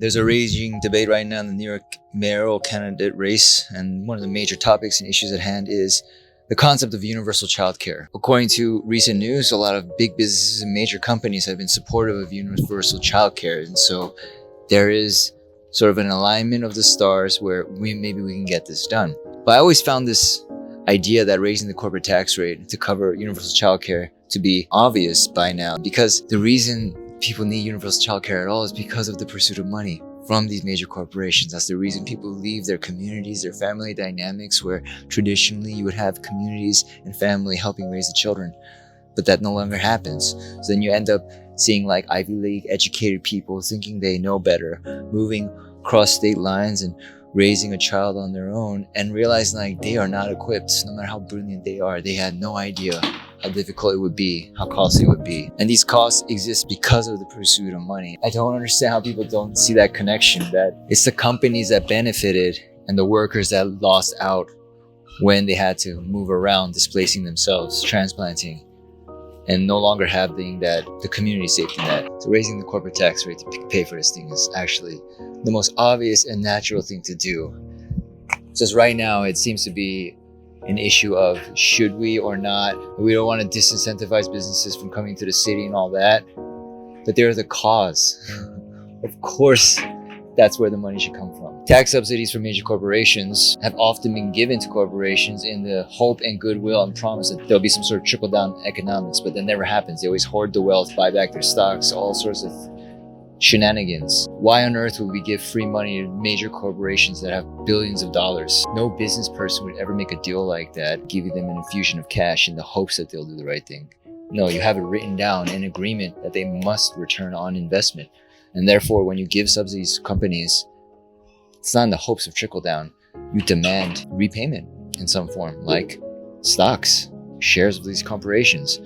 There's a raging debate right now in the New York mayoral candidate race, and one of the major topics and issues at hand is the concept of universal childcare. According to recent news, a lot of big businesses and major companies have been supportive of universal childcare, and so there is sort of an alignment of the stars where maybe we can get this done. But I always found this idea that raising the corporate tax rate to cover universal childcare to be obvious by now, because the reason people need universal childcare at all is because of the pursuit of money from these major corporations. That's the reason people leave their communities, their family dynamics, where traditionally you would have communities and family helping raise the children. But that no longer happens. So then you end up seeing like Ivy League educated people thinking they know better, moving across state lines and raising a child on their own, and realizing like they are not equipped. No matter how brilliant they are, they had no idea how difficult it would be, how costly it would be. And these costs exist because of the pursuit of money. I don't understand how people don't see that connection, that it's the companies that benefited and the workers that lost out when they had to move around, displacing themselves, transplanting, and no longer having the community safety net. So raising the corporate tax rate to pay for this thing is actually the most obvious and natural thing to do. Just right now, it seems to be an issue of should we or not. We don't want to disincentivize businesses from coming to the city and all that, but they're the cause. Of course, that's where the money should come from. Tax subsidies for major corporations have often been given to corporations in the hope and goodwill and promise that there'll be some sort of trickle-down economics, but that never happens. They always hoard the wealth, buy back their stocks, all sorts of shenanigans. Why on earth would we give free money to major corporations that have billions of dollars? No business person would ever make a deal like that, giving them an infusion of cash in the hopes that they'll do the right thing. No, you have it written down in agreement that they must return on investment. And therefore, when you give subsidies to companies, it's not in the hopes of trickle down. You demand repayment in some form, like stocks, shares of these corporations.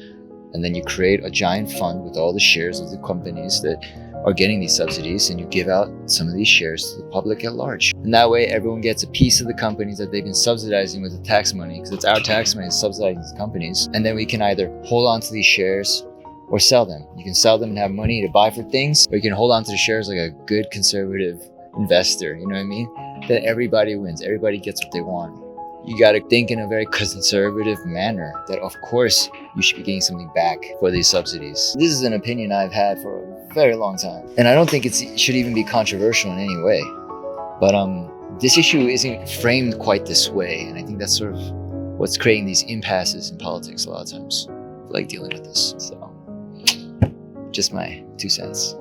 And then you create a giant fund with all the shares of the companies that are getting these subsidies, and you give out some of these shares to the public at large. And that way everyone gets a piece of the companies that they've been subsidizing with the tax money, because it's our tax money that's subsidizing these companies. And then we can either hold on to these shares or sell them. You can sell them and have money to buy for things, or you can hold on to the shares like a good conservative investor, you know what I mean? That everybody wins, everybody gets what they want. You gotta think in a very conservative manner that of course you should be getting something back for these subsidies. This is an opinion I've had for a very long time, and I don't think it should even be controversial in any way. But this issue isn't framed quite this way, and I think that's sort of what's creating these impasses in politics a lot of times, like dealing with this. So, just my 2 cents.